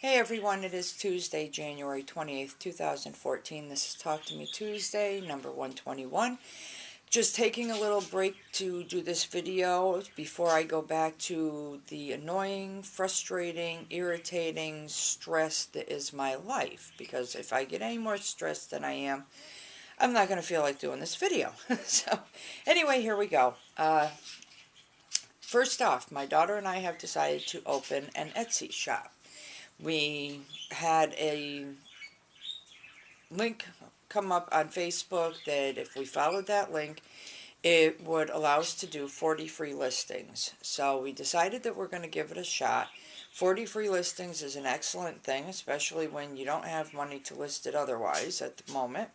Hey everyone, it is Tuesday, January 28th, 2014. This is Talk to Me Tuesday, number 121. Just taking a little break to do this video before I go back to the annoying, frustrating, irritating stress that is my life. Because if I get any more stressed than I am, I'm not going to feel like doing this video. So, anyway, here we go. First off, my daughter and I have decided to open an Etsy shop. We had a link come up on Facebook that if we followed that link, it would allow us to do 40 free listings. So we decided that we're going to give it a shot. 40 free listings is an excellent thing, especially when you don't have money to list it otherwise at the moment.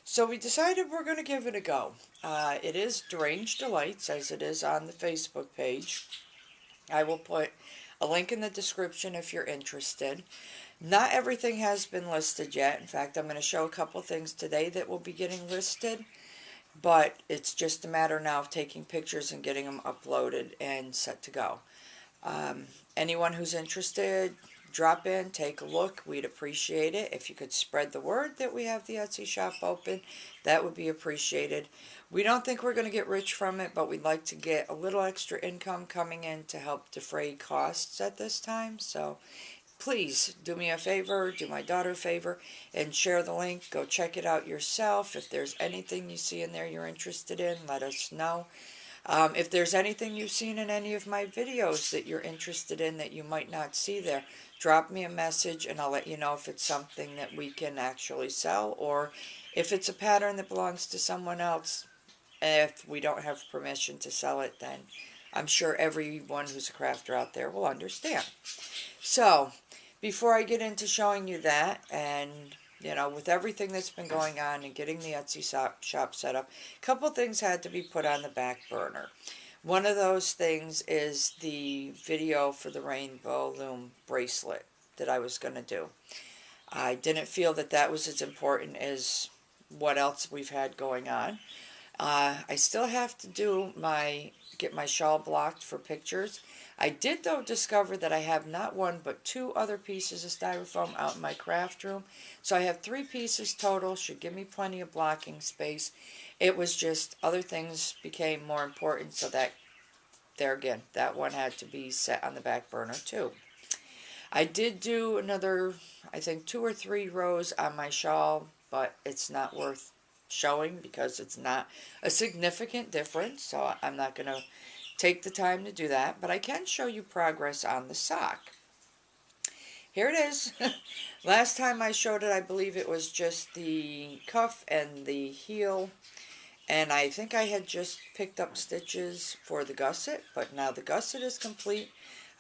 So we decided we're going to give it a go. It is Deranged Delightz, as it is on the Facebook page. I will put a link in the description if you're interested. Not everything has been listed yet. In fact, I'm going to show a couple things today that will be getting listed, but it's just a matter now of taking pictures and getting them uploaded and set to go. Anyone who's interested, drop in, take a look. We'd appreciate it. If you could spread the word that we have the Etsy shop open, that would be appreciated. We don't think we're going to get rich from it, but we'd like to get a little extra income coming in to help defray costs at this time. So please do me a favor, do my daughter a favor, and share the link. Go check it out yourself. If there's anything you see in there you're interested in, let us know. If there's anything you've seen in any of my videos that you're interested in that you might not see there, drop me a message and I'll let you know if it's something that we can actually sell, or if it's a pattern that belongs to someone else. If we don't have permission to sell it, then I'm sure everyone who's a crafter out there will understand. So, before I get into showing you that, and with everything that's been going on and getting the Etsy shop set up, a couple things had to be put on the back burner. One of those things is the video for the rainbow loom bracelet that I was going to do. I didn't feel that that was as important as what else we've had going on. I still have to get my shawl blocked for pictures. I did, though, discover that I have not one but two other pieces of styrofoam out in my craft room. So I have 3 pieces total, should give me plenty of blocking space. It was just other things became more important, so that, there again, that one had to be set on the back burner too. I did do another, I think 2 or 3 rows on my shawl, but it's not worth showing because it's not a significant difference, so I'm not going to take the time to do that, but I can show you progress on the sock. Here it is. Last time I showed it, I believe it was just the cuff and the heel, and I think I had just picked up stitches for the gusset, but now the gusset is complete.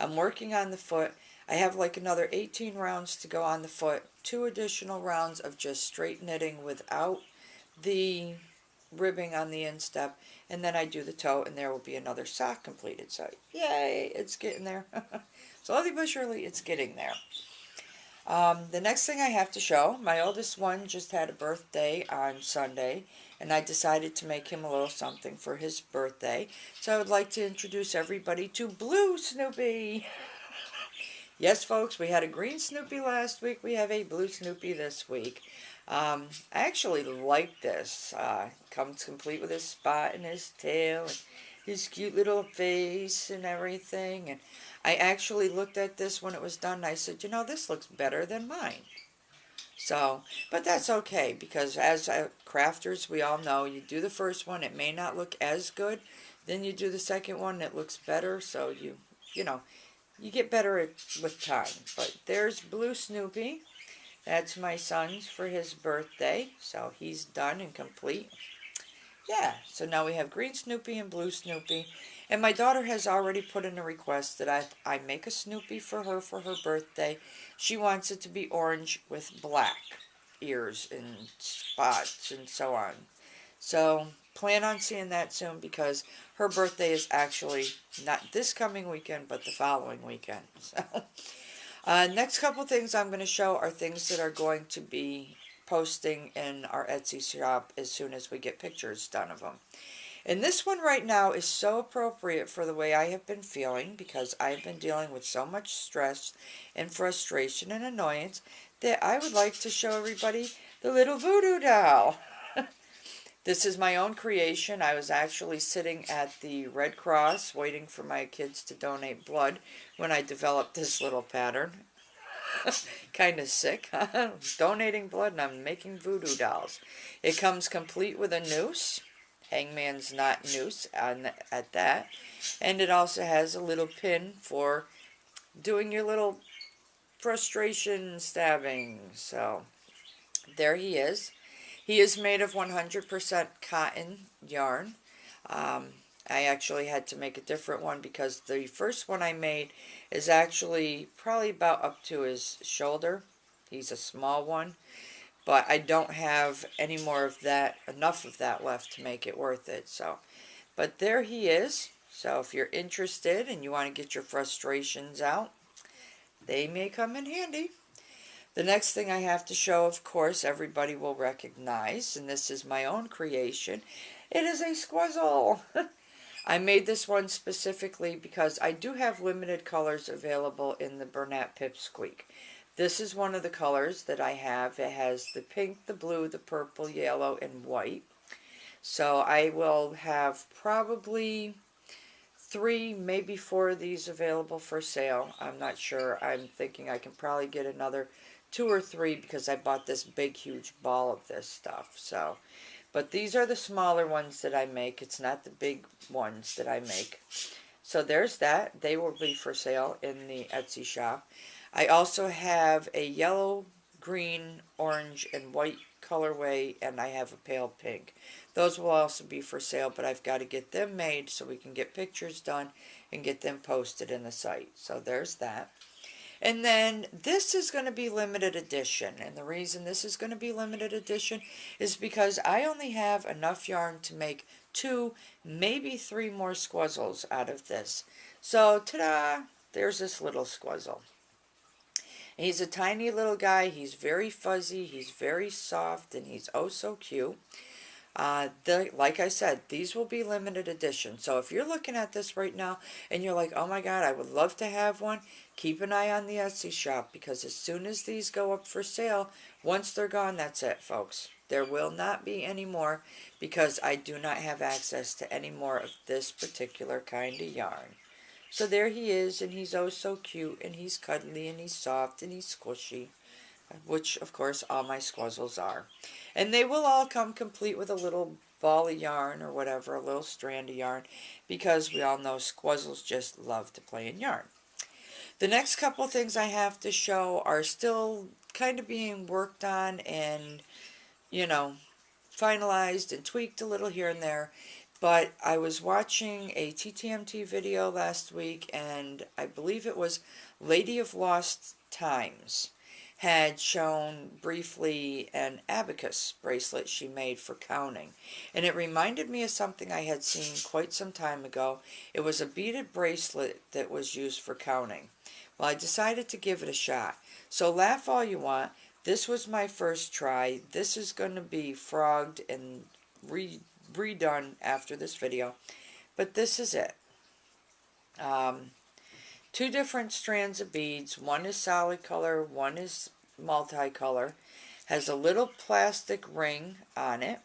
I'm working on the foot. I have like another 18 rounds to go on the foot, 2 additional rounds of just straight knitting without the ribbing on the instep, and then I do the toe, and there will be another sock completed. So yay, it's getting there. Slowly but surely it's getting there. The next thing I have to show, my oldest one just had a birthday on Sunday, and I decided to make him a little something for his birthday. So I would like to introduce everybody to Blue Snoopy. Yes, folks, we had a green Snoopy last week. We have a blue Snoopy this week. I actually like this. Comes complete with his spot and his tail and his cute little face and everything. And I actually looked at this when it was done and I said, this looks better than mine. So, but that's okay, because as crafters, we all know you do the first one, it may not look as good. Then you do the second one, it looks better. So you get better with time. But there's Blue Snoopy. That's my son's for his birthday, so he's done and complete. Yeah, so now we have green Snoopy and blue Snoopy. And my daughter has already put in a request that I make a Snoopy for her birthday. She wants it to be orange with black ears and spots and so on. So plan on seeing that soon, because her birthday is actually not this coming weekend, but the following weekend. So next couple things I'm going to show are things that are going to be posting in our Etsy shop as soon as we get pictures done of them. And this one right now is so appropriate for the way I have been feeling, because I've been dealing with so much stress and frustration and annoyance, that I would like to show everybody the little voodoo doll. This is my own creation. I was actually sitting at the Red Cross waiting for my kids to donate blood when I developed this little pattern. Kind of sick, huh? Donating blood and I'm making voodoo dolls. It comes complete with a noose, hangman's knot noose at that, and it also has a little pin for doing your little frustration stabbing. So there he is. He is made of 100% cotton yarn. I actually had to make a different one because the first one I made is actually probably about up to his shoulder. He's a small one, but I don't have any more of that, enough of that left to make it worth it. So, but there he is. So if you're interested and you want to get your frustrations out, they may come in handy. The next thing I have to show, of course, everybody will recognize, and this is my own creation. It is a squizzle. I made this one specifically because I do have limited colors available in the Bernat Pipsqueak. This is one of the colors that I have. It has the pink, the blue, the purple, yellow, and white. So I will have probably 3, maybe 4 of these available for sale. I'm not sure. I'm thinking I can probably get another 2 or 3 because I bought this big, huge ball of this stuff. So, but these are the smaller ones that I make. It's not the big ones that I make. So there's that. They will be for sale in the Etsy shop. I also have a yellow, green, orange, and white colorway, and I have a pale pink. Those will also be for sale, but I've got to get them made so we can get pictures done and get them posted in the site. So there's that. And then this is going to be limited edition. And the reason this is going to be limited edition is because I only have enough yarn to make 2, maybe 3 more squizzles out of this. So, ta-da! There's this little squizzle. He's a tiny little guy. He's very fuzzy. He's very soft. And he's oh so cute. Like I said, these will be limited edition. So if you're looking at this right now and you're like, oh my God, I would love to have one, keep an eye on the Etsy shop, because as soon as these go up for sale, once they're gone, that's it, folks. There will not be any more, because I do not have access to any more of this particular kind of yarn. So there he is, and he's oh so cute, and he's cuddly, and he's soft, and he's squishy, which of course all my squizzles are. And they will all come complete with a little ball of yarn or whatever, a little strand of yarn, because we all know squizzles just love to play in yarn. The next couple things I have to show are still kind of being worked on and, you know, finalized and tweaked a little here and there. But I was watching a TTMT video last week, and I believe it was Lady of Lost Times had shown briefly an abacus bracelet she made for counting. And it reminded me of something I had seen quite some time ago. It was a beaded bracelet that was used for counting. Well, I decided to give it a shot. So laugh all you want. This was my first try. This is going to be frogged and redone after this video. But this is it. 2 different strands of beads. One is solid color, one is multicolor. Has a little plastic ring on it.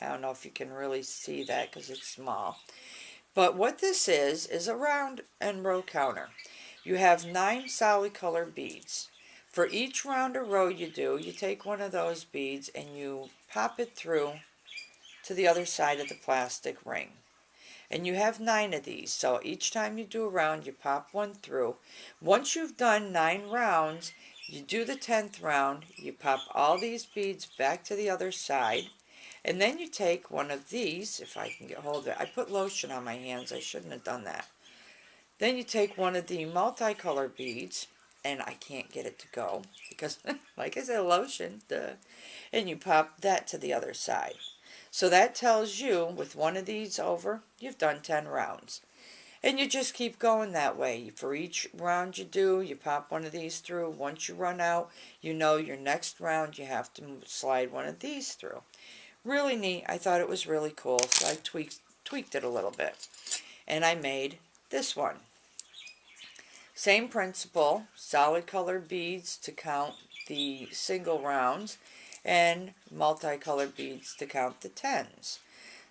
I don't know if you can really see that because it's small. But what this is a round and row counter. You have 9 solid color beads. For each round or row you do, you take one of those beads and you pop it through to the other side of the plastic ring. And you have 9 of these, so each time you do a round, you pop one through. Once you've done 9 rounds, you do the 10th round, you pop all these beads back to the other side, and then you take one of these, if I can get hold of it. I put lotion on my hands, I shouldn't have done that. Then you take one of the multicolor beads, and I can't get it to go, because, like I said, lotion, duh, and you pop that to the other side. So that tells you, with one of these over, you've done 10 rounds. And you just keep going that way. For each round you do, you pop one of these through. Once you run out, you know your next round you have to slide one of these through. Really neat. I thought it was really cool, so I tweaked tweaked it a little bit. And I made this one. Same principle, solid colored beads to count the single rounds and multicolored beads to count the tens.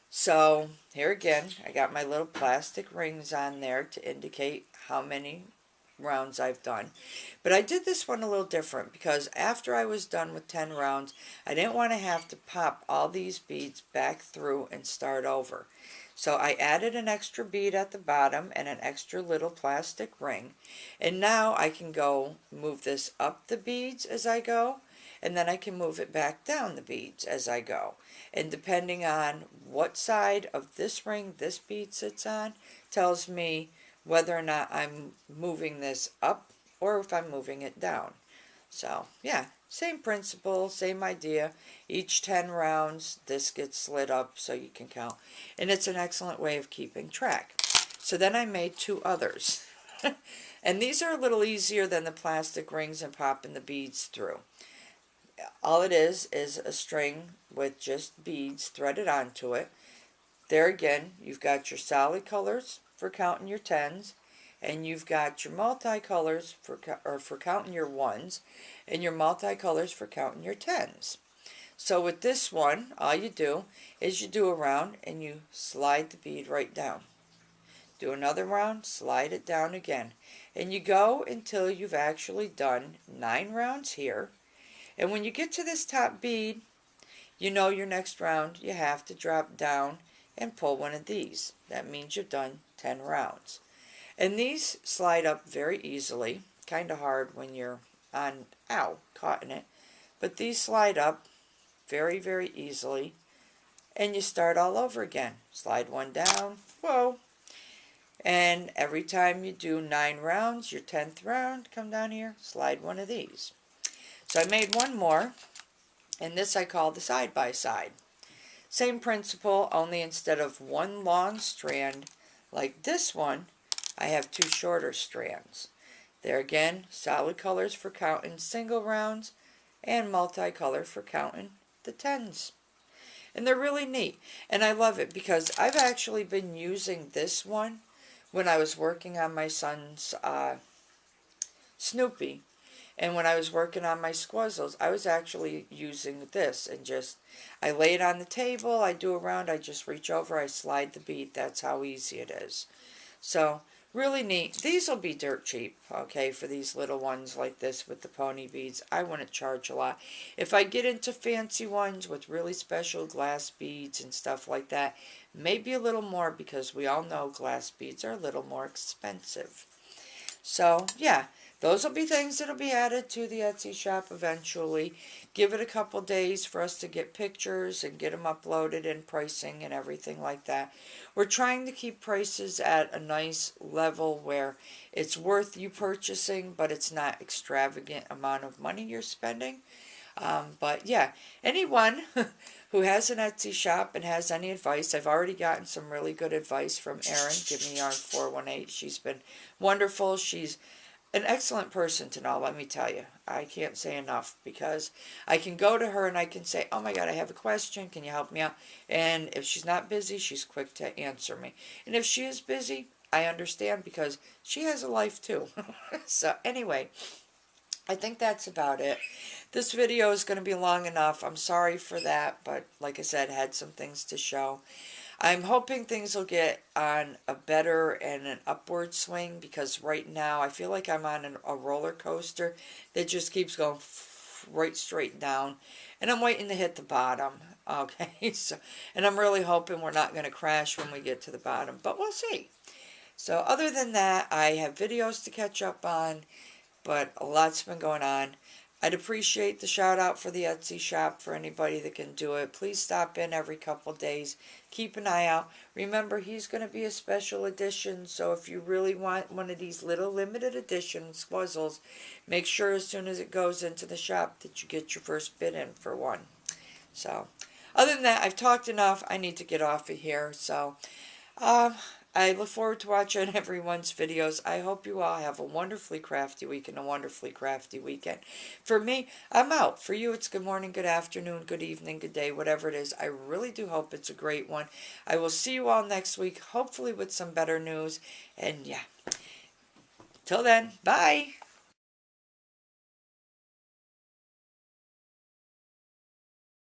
So here again, I got my little plastic rings on there to indicate how many rounds I've done. But I did this one a little different because after I was done with 10 rounds, I didn't want to have to pop all these beads back through and start over. So I added an extra bead at the bottom and an extra little plastic ring. And now I can go move this up the beads as I go, and then I can move it back down the beads as I go. And depending on what side of this ring this bead sits on, tells me whether or not I'm moving this up or if I'm moving it down. So yeah, same principle, same idea. Each 10 rounds, this gets slid up so you can count. And it's an excellent way of keeping track. So then I made 2 others. And these are a little easier than the plastic rings and popping the beads through. All it is a string with just beads threaded onto it. There again, you've got your solid colors for counting your tens, and you've got your multicolors for counting your ones, and your multicolors for counting your tens. So with this one, all you do is you do a round and you slide the bead right down. Do another round, slide it down again. And you go until you've actually done 9 rounds here. And when you get to this top bead, you know your next round you have to drop down and pull one of these. That means you've done 10 rounds. And these slide up very easily. Kind of hard when you're on, caught in it. But these slide up very, very easily. And you start all over again. Slide one down. Whoa. And every time you do 9 rounds, your 10th round, come down here, slide one of these. So I made one more, and this I call the side-by-side. Same principle, only instead of one long strand like this one, I have 2 shorter strands. There again, solid colors for counting single rounds and multicolor for counting the tens. And they're really neat. And I love it because I've actually been using this one when I was working on my son's Snoopy. And when I was working on my squizzles, I was actually using this and just, I lay it on the table, I do a round, I just reach over, I slide the bead. That's how easy it is. So, really neat. These will be dirt cheap, okay, for these little ones like this with the pony beads. I wouldn't charge a lot. If I get into fancy ones with really special glass beads and stuff like that, maybe a little more because we all know glass beads are a little more expensive. So, yeah. Those will be things that will be added to the Etsy shop eventually. Give it a couple days for us to get pictures and get them uploaded and pricing and everything like that. We're trying to keep prices at a nice level where it's worth you purchasing, but it's not extravagant amount of money you're spending. But yeah, anyone who has an Etsy shop and has any advice, I've already gotten some really good advice from Erin, Give Me Yarn 418. She's been wonderful. She's an excellent person to know, let me tell you. I can't say enough because I can go to her and I can say, oh my God, I have a question. Can you help me out? And if she's not busy, she's quick to answer me. And if she is busy, I understand because she has a life too. So anyway, I think that's about it. This video is going to be long enough. I'm sorry for that, but like I said, had some things to show. I'm hoping things will get on a better and an upward swing because right now I feel like I'm on a roller coaster that just keeps going right straight down. And I'm waiting to hit the bottom. Okay, so, and I'm really hoping we're not going to crash when we get to the bottom, but we'll see. So other than that, I have videos to catch up on, but a lot's been going on. I'd appreciate the shout out for the Etsy shop for anybody that can do it. Please stop in every couple days. Keep an eye out. Remember, he's going to be a special edition, so if you really want one of these little limited edition squizzles, make sure as soon as it goes into the shop that you get your first bid in for one. So, other than that, I've talked enough. I need to get off of here. So, I look forward to watching everyone's videos. I hope you all have a wonderfully crafty week and a wonderfully crafty weekend. For me, I'm out. For you, it's good morning, good afternoon, good evening, good day, whatever it is. I really do hope it's a great one. I will see you all next week, hopefully with some better news. And yeah, till then, bye.